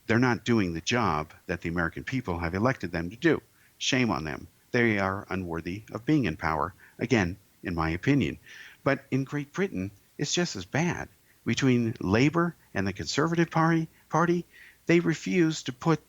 They're not doing the job that the American people have elected them to do. Shame on them. They are unworthy of being in power, again, in my opinion. But in Great Britain, it's just as bad. Between Labour and the Conservative Party, they refuse to put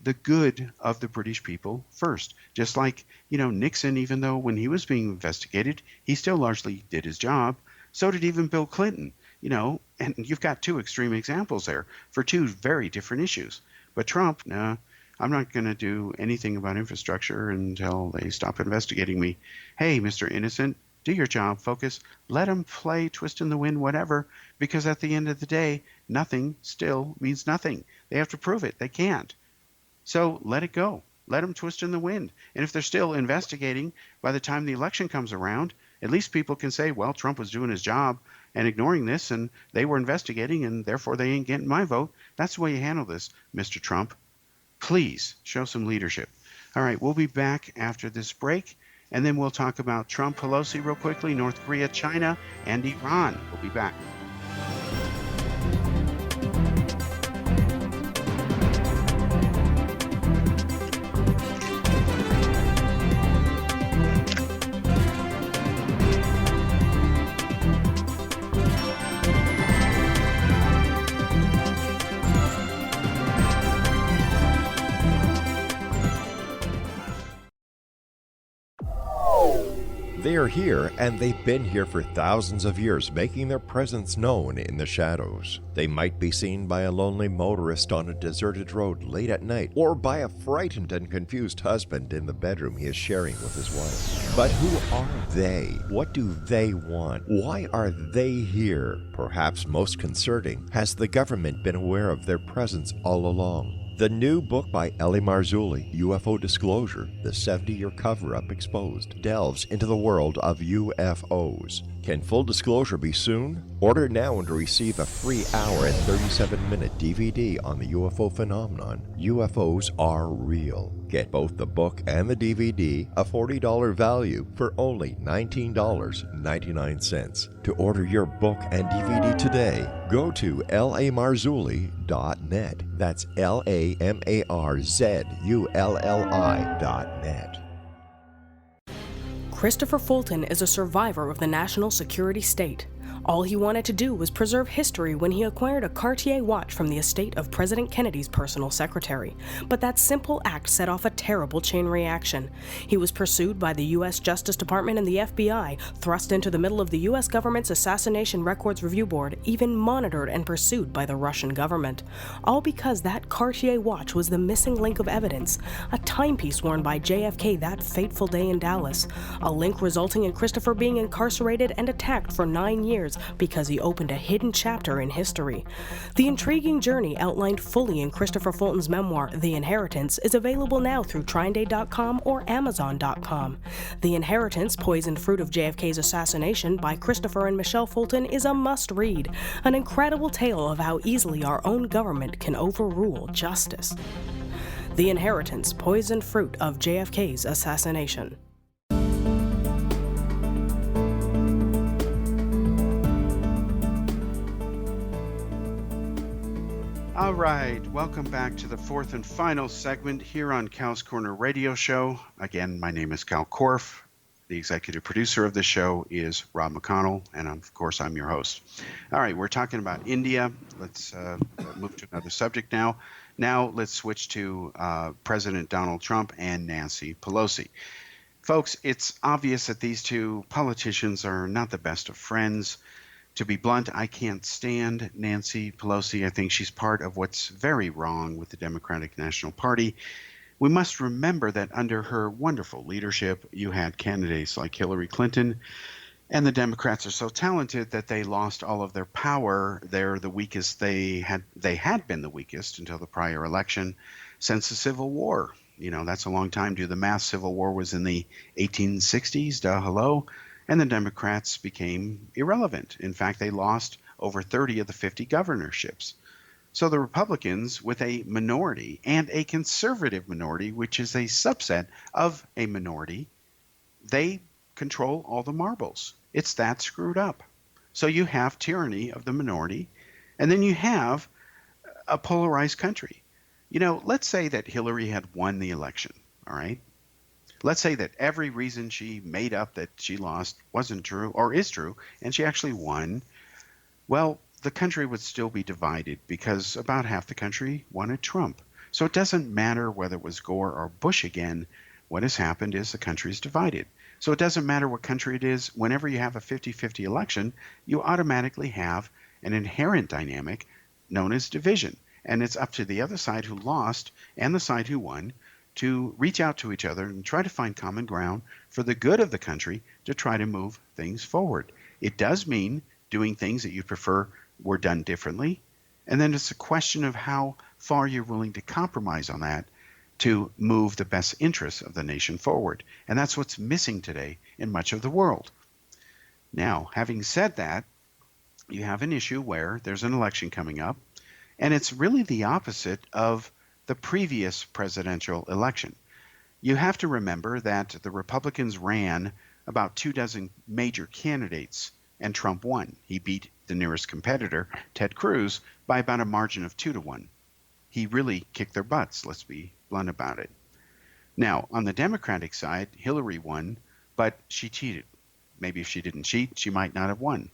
the good of the British people first. Just like, Nixon, even though when he was being investigated, he still largely did his job. So did even Bill Clinton, and you've got two extreme examples there for two very different issues. But Trump, no, I'm not going to do anything about infrastructure until they stop investigating me. Hey, Mr. Innocent, do your job, focus. Let them play twist in the wind, whatever, because at the end of the day, nothing still means nothing. They have to prove it. They can't. So let it go. Let them twist in the wind. And if they're still investigating by the time the election comes around, at least people can say, well, Trump was doing his job and ignoring this, and they were investigating, and therefore they ain't getting my vote. That's the way you handle this, Mr. Trump. Please show some leadership. All right, we'll be back after this break, and then we'll talk about Trump, Pelosi real quickly, North Korea, China, and Iran. We'll be back. They are here, and they've been here for thousands of years, making their presence known in the shadows. They might be seen by a lonely motorist on a deserted road late at night, or by a frightened and confused husband in the bedroom he is sharing with his wife. But who are they? What do they want? Why are they here? Perhaps most concerning, has the government been aware of their presence all along? The new book by L.A. Marzulli, UFO Disclosure, the 70-year cover-up exposed, delves into the world of UFOs. Can full disclosure be soon? Order now and receive a free hour and 37-minute DVD on the UFO phenomenon. UFOs are real. Get both the book and the DVD, a $40 value, for only $19.99. To order your book and DVD today, go to lamarzulli.net. That's LAMARZULLI.net. Christopher Fulton is a survivor of the national security state. All he wanted to do was preserve history when he acquired a Cartier watch from the estate of President Kennedy's personal secretary. But that simple act set off a terrible chain reaction. He was pursued by the U.S. Justice Department and the FBI, thrust into the middle of the U.S. government's Assassination Records Review Board, even monitored and pursued by the Russian government. All because that Cartier watch was the missing link of evidence, a timepiece worn by JFK that fateful day in Dallas, a link resulting in Christopher being incarcerated and attacked for 9 years because he opened a hidden chapter in history. The intriguing journey outlined fully in Christopher Fulton's memoir, The Inheritance, is available now through TrineDay.com or Amazon.com. The Inheritance, Poisoned Fruit of JFK's Assassination by Christopher and Michelle Fulton is a must-read, an incredible tale of how easily our own government can overrule justice. The Inheritance, Poisoned Fruit of JFK's Assassination. All right, welcome back to the fourth and final segment here on Kal's Corner Radio Show. Again, my name is Kal Korff. The executive producer of the show is Rob McConnell, and of course, I'm your host. All right, we're talking about India. Let's move to another subject now. Now let's switch to President Donald Trump and Nancy Pelosi. Folks, it's obvious that these two politicians are not the best of friends. To be blunt, I can't stand Nancy Pelosi. I think she's part of what's very wrong with the Democratic National Party. We must remember that under her wonderful leadership, you had candidates like Hillary Clinton, and the Democrats are so talented that they lost all of their power. They're the weakest they had been the weakest until the prior election since the Civil War. You know, that's a long time. Do the math. Civil War was in the 1860s. Duh, hello. And the Democrats became irrelevant. In fact, they lost over 30 of the 50 governorships. So the Republicans, with a minority and a conservative minority, which is a subset of a minority, they control all the marbles. It's that screwed up. So you have tyranny of the minority, and then you have a polarized country. You know, let's say that Hillary had won the election, all right? Let's say that every reason she made up that she lost wasn't true or is true, and she actually won. Well, the country would still be divided because about half the country wanted Trump. So it doesn't matter whether it was Gore or Bush again. What has happened is the country is divided. So it doesn't matter what country it is. Whenever you have a 50-50 election, you automatically have an inherent dynamic known as division. And it's up to the other side who lost and the side who won to reach out to each other and try to find common ground for the good of the country to try to move things forward. It does mean doing things that you prefer were done differently. And then it's a question of how far you're willing to compromise on that to move the best interests of the nation forward. And that's what's missing today in much of the world. Now, having said that, you have an issue where there's an election coming up, and it's really the opposite of the previous presidential election. You have to remember that the Republicans ran about 24 major candidates, and Trump won. He beat the nearest competitor, Ted Cruz, by about a margin of 2-1. He really kicked their butts, let's be blunt about it. Now, on the Democratic side, Hillary won, but she cheated. Maybe if she didn't cheat, she might not have won.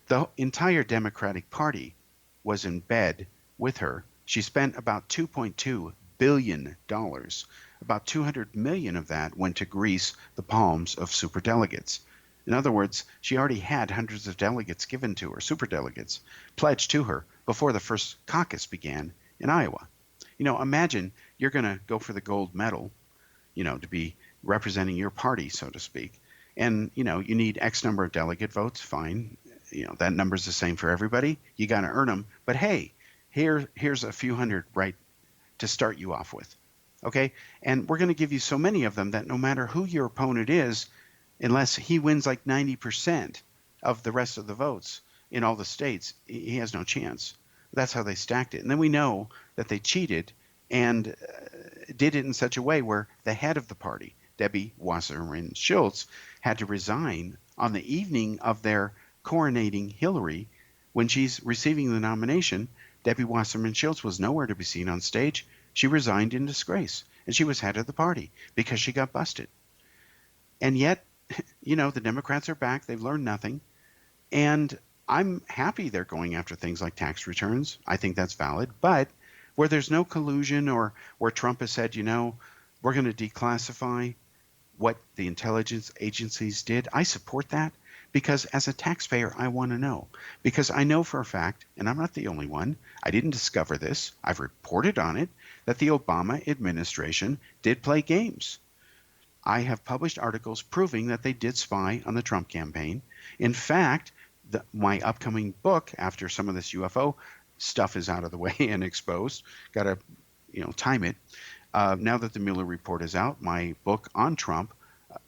The entire Democratic Party was in bed with her. She spent about $2.2 billion. About $200 million of that went to grease the palms of superdelegates. In other words, she already had hundreds of delegates given to her, superdelegates, pledged to her before the first caucus began in Iowa. You know, imagine you're going to go for the gold medal, you know, to be representing your party, so to speak. And, you know, you need X number of delegate votes, fine. You know, that number's the same for everybody. You got to earn them. But hey, here's a few hundred right to start you off with. Okay? And we're going to give you so many of them that no matter who your opponent is, unless he wins like 90% of the rest of the votes in all the states, he has no chance. That's how they stacked it. And then we know that they cheated and did it in such a way where the head of the party, Debbie Wasserman Schultz, had to resign on the evening of their coronating Hillary. When she's receiving the nomination, Debbie Wasserman Schultz was nowhere to be seen on stage. She resigned in disgrace, and she was head of the party because she got busted. And yet, you know, the Democrats are back. They've learned nothing. And I'm happy they're going after things like tax returns. I think that's valid. But where there's no collusion, or where Trump has said, we're going to declassify what the intelligence agencies did, I support that, because as a taxpayer, I want to know. Because I know for a fact, and I'm not the only one, I didn't discover this, I've reported on it, that the Obama administration did play games. I have published articles proving that they did spy on the Trump campaign. In fact, my upcoming book, after some of this UFO stuff is out of the way and exposed, got to time it. Now that the Mueller report is out, my book on Trump,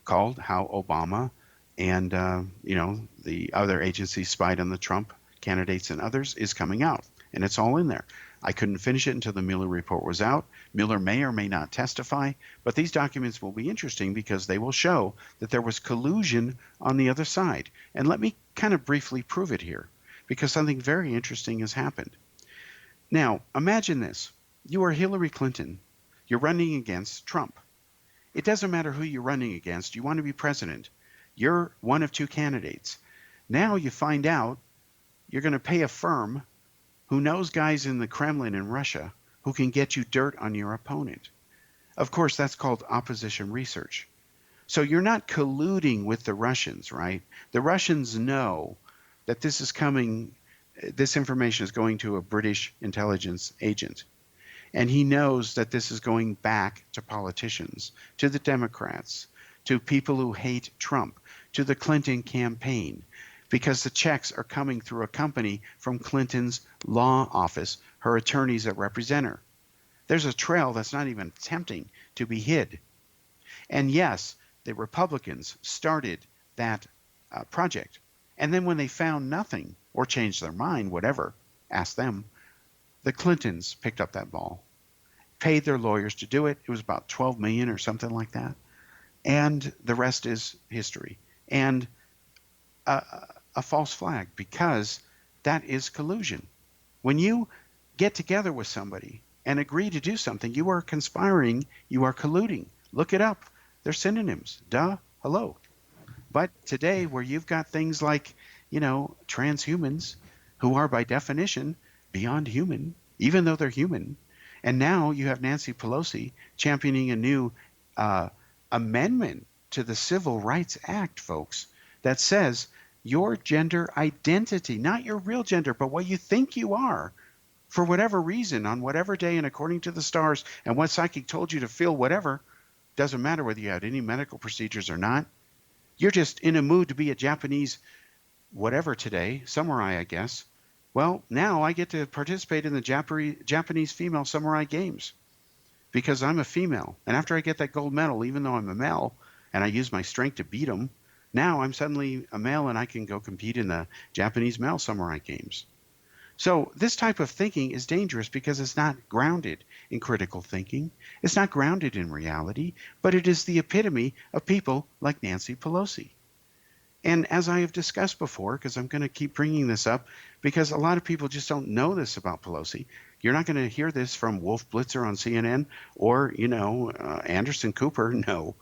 called How Obama and the other agencies spied on the Trump candidates and others, is coming out, and it's all in there. I couldn't finish it until the Mueller report was out. Mueller may or may not testify, but these documents will be interesting because they will show that there was collusion on the other side. And let me kind of briefly prove it here, because something very interesting has happened. Now, imagine this. You are Hillary Clinton. You're running against Trump. It doesn't matter who you're running against. You want to be president. You're one of two candidates. Now you find out you're going to pay a firm who knows guys in the Kremlin in Russia who can get you dirt on your opponent. Of course, that's called opposition research. So you're not colluding with the Russians, right? The Russians know that this is coming, this information is going to a British intelligence agent. And he knows that this is going back to politicians, to the Democrats, to people who hate Trump, to the Clinton campaign, because the checks are coming through a company from Clinton's law office, her attorneys that represent her. There's a trail that's not even attempting to be hid. And yes, the Republicans started that project. And then when they found nothing or changed their mind, whatever, ask them, the Clintons picked up that ball, paid their lawyers to do it. It was about $12 million or something like that. And the rest is history. And a false flag, because that is collusion. When you get together with somebody and agree to do something, you are conspiring, you are colluding. Look it up. They're synonyms. Duh, hello. But today, where you've got things like, transhumans who are by definition beyond human, even though they're human, and now you have Nancy Pelosi championing a new amendment to the Civil Rights Act, folks, that says your gender identity, not your real gender, but what you think you are, for whatever reason, on whatever day and according to the stars, and what psychic told you to feel whatever, doesn't matter whether you had any medical procedures or not. You're just in a mood to be a Japanese whatever today, samurai, I guess. Well, now I get to participate in the Japanese female samurai games because I'm a female. And after I get that gold medal, even though I'm a male and I use my strength to beat them, now I'm suddenly a male and I can go compete in the Japanese male samurai games. So this type of thinking is dangerous because it's not grounded in critical thinking. It's not grounded in reality, but it is the epitome of people like Nancy Pelosi. And as I have discussed before, because I'm going to keep bringing this up, because a lot of people just don't know this about Pelosi. You're not going to hear this from Wolf Blitzer on CNN or, Anderson Cooper. No.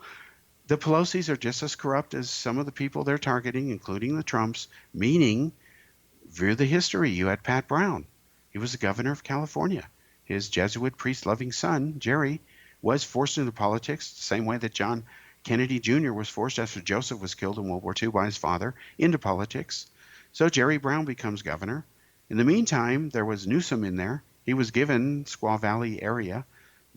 The Pelosis are just as corrupt as some of the people they're targeting, including the Trumps, meaning, view the history. You had Pat Brown. He was the governor of California. His Jesuit priest-loving son, Jerry, was forced into politics the same way that John Kennedy Jr. was forced after Joseph was killed in World War II by his father into politics. So Jerry Brown becomes governor. In the meantime, there was Newsom in there. He was given Squaw Valley area,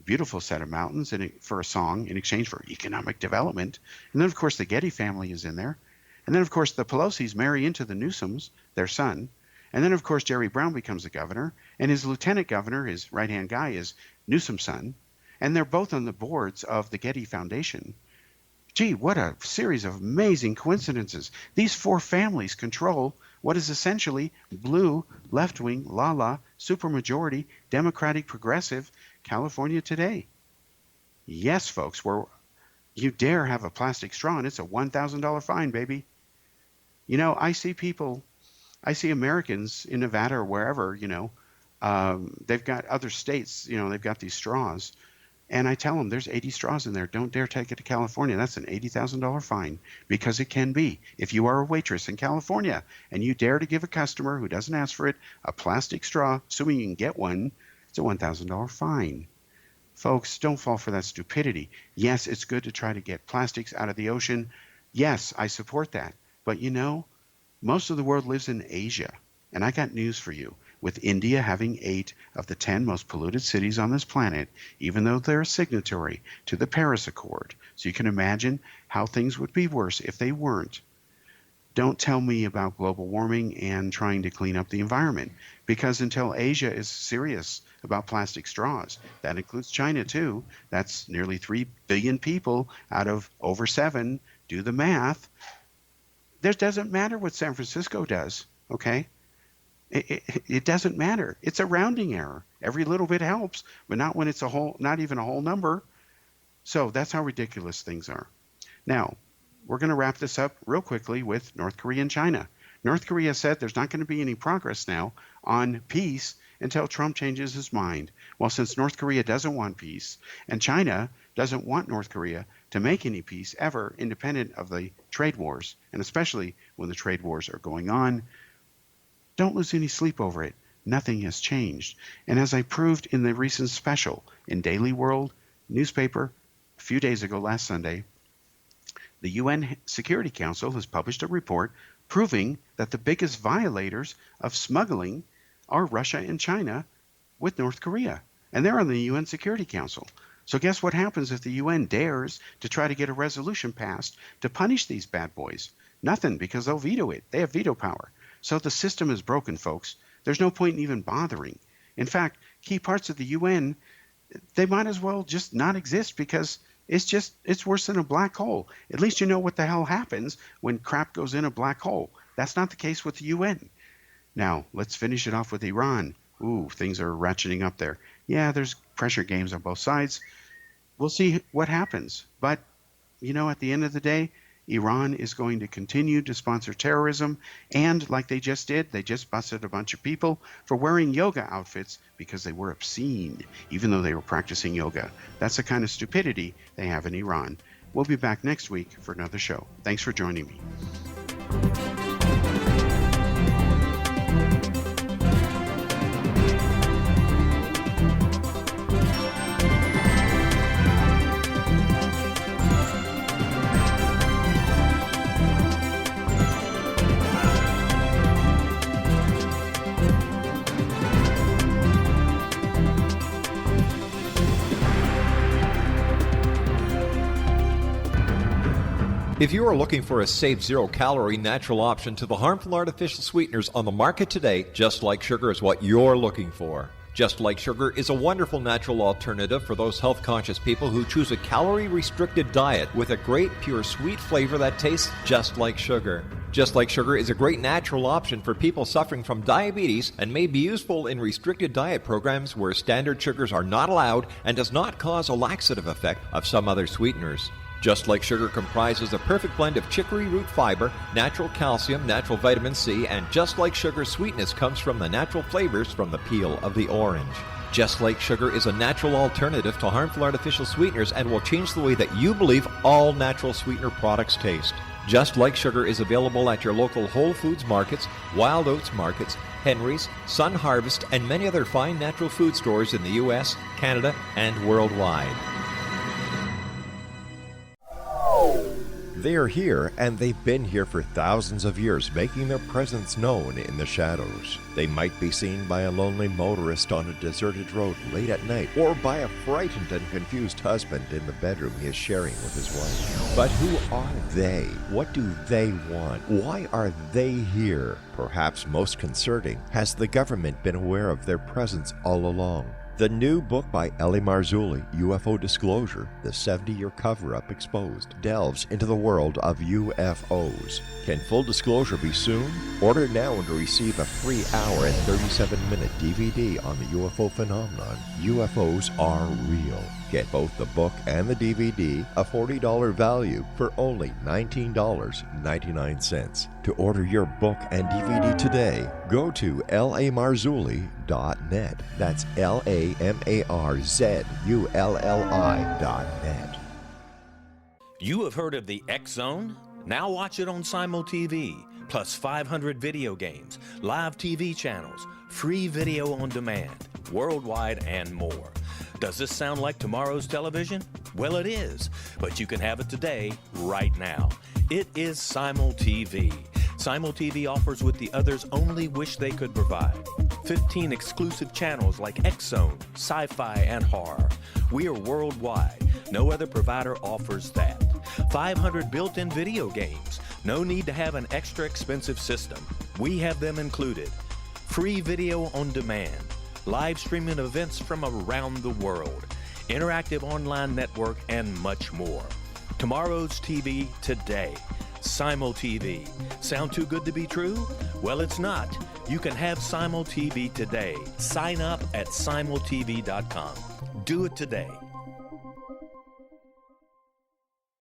beautiful set of mountains for a song in exchange for economic development. And then, of course, the Getty family is in there. And then, of course, the Pelosis marry into the Newsoms, their son. And then, of course, Jerry Brown becomes the governor. And his lieutenant governor, his right-hand guy, is Newsom's son. And they're both on the boards of the Getty Foundation. Gee, what a series of amazing coincidences. These four families control what is essentially blue, left-wing, la-la, supermajority, Democratic progressive California today. Yes, folks, where you dare have a plastic straw and it's a $1,000 fine, baby. I see Americans in Nevada or wherever, they've got other states, they've got these straws. And I tell them there's 80 straws in there. Don't dare take it to California. That's an $80,000 fine, because it can be. If you are a waitress in California and you dare to give a customer who doesn't ask for it a plastic straw, assuming you can get one, it's a $1,000 fine. Folks, don't fall for that stupidity. Yes, it's good to try to get plastics out of the ocean. Yes, I support that. But you know, most of the world lives in Asia. And I got news for you. With India having 8 of the 10 most polluted cities on this planet, even though they're a signatory to the Paris Accord. So you can imagine how things would be worse if they weren't. Don't tell me about global warming and trying to clean up the environment, because until Asia is serious about plastic straws, that includes China too, that's nearly 3 billion people out of over 7, do the math. There doesn't matter what San Francisco does, okay? It doesn't matter. It's a rounding error. Every little bit helps, but not when it's a whole, not even a whole number. So that's how ridiculous things are. Now, we're going to wrap this up real quickly with North Korea and China. North Korea said there's not going to be any progress now on peace until Trump changes his mind. Well, since North Korea doesn't want peace, and China doesn't want North Korea to make any peace ever, independent of the trade wars, and especially when the trade wars are going on, don't lose any sleep over it. Nothing has changed. And as I proved in the recent special in Daily World newspaper a few days ago, last Sunday, the UN Security Council has published a report proving that the biggest violators of smuggling are Russia and China with North Korea. And they're on the UN Security Council. So guess what happens if the UN dares to try to get a resolution passed to punish these bad boys? Nothing, because they'll veto it. They have veto power. So the system is broken, folks. There's no point in even bothering. In fact, key parts of the UN, they might as well just not exist, because it's worse than a black hole. At least you know what the hell happens when crap goes in a black hole. That's not the case with the UN. Now, let's finish it off with Iran. Ooh, things are ratcheting up there. Yeah, there's pressure games on both sides. We'll see what happens. But, you know, at the end of the day, Iran is going to continue to sponsor terrorism, and like they just did, they just busted a bunch of people for wearing yoga outfits because they were obscene, even though they were practicing yoga. That's the kind of stupidity they have in Iran. We'll be back next week for another show. Thanks for joining me. If you are looking for a safe, zero-calorie natural option to the harmful artificial sweeteners on the market today, Just Like Sugar is what you're looking for. Just Like Sugar is a wonderful natural alternative for those health-conscious people who choose a calorie-restricted diet with a great, pure, sweet flavor that tastes just like sugar. Just Like Sugar is a great natural option for people suffering from diabetes and may be useful in restricted diet programs where standard sugars are not allowed and does not cause a laxative effect of some other sweeteners. Just Like Sugar comprises a perfect blend of chicory root fiber, natural calcium, natural vitamin C, and Just Like Sugar's sweetness comes from the natural flavors from the peel of the orange. Just Like Sugar is a natural alternative to harmful artificial sweeteners and will change the way that you believe all natural sweetener products taste. Just Like Sugar is available at your local Whole Foods markets, Wild Oats markets, Henry's, Sun Harvest, and many other fine natural food stores in the U.S., Canada, and worldwide. They are here, and they've been here for thousands of years, making their presence known in the shadows. They might be seen by a lonely motorist on a deserted road late at night, or by a frightened and confused husband in the bedroom he is sharing with his wife. But who are they? What do they want? Why are they here? Perhaps most concerning, has the government been aware of their presence all along? The new book by Ellie Marzulli, UFO Disclosure, the 70-year cover-up exposed, delves into the world of UFOs. Can full disclosure be soon? Order now and receive a free hour and 37-minute DVD on the UFO phenomenon. UFOs are real. Get both the book and the DVD, a $40 value, for only $19.99. To order your book and DVD today, go to lamarzulli.net. That's LAMARZULLI.net. You have heard of the X Zone? Now watch it on Simul TV, plus 500 video games, live TV channels, free video on demand, worldwide, and more. Does this sound like tomorrow's television? Well, it is, but you can have it today, right now. It is Simul TV. Simul TV offers what the others only wish they could provide. 15 exclusive channels like X Zone, sci-fi, and horror. We are worldwide. No other provider offers that. 500 built-in video games. No need to have an extra expensive system. We have them included. Free video on demand. Live streaming events from around the world. Interactive online network, and much more. Tomorrow's TV today. Simul TV. Sound too good to be true? Well, it's not. You can have Simul TV today. Sign up at simultv.com. Do it today.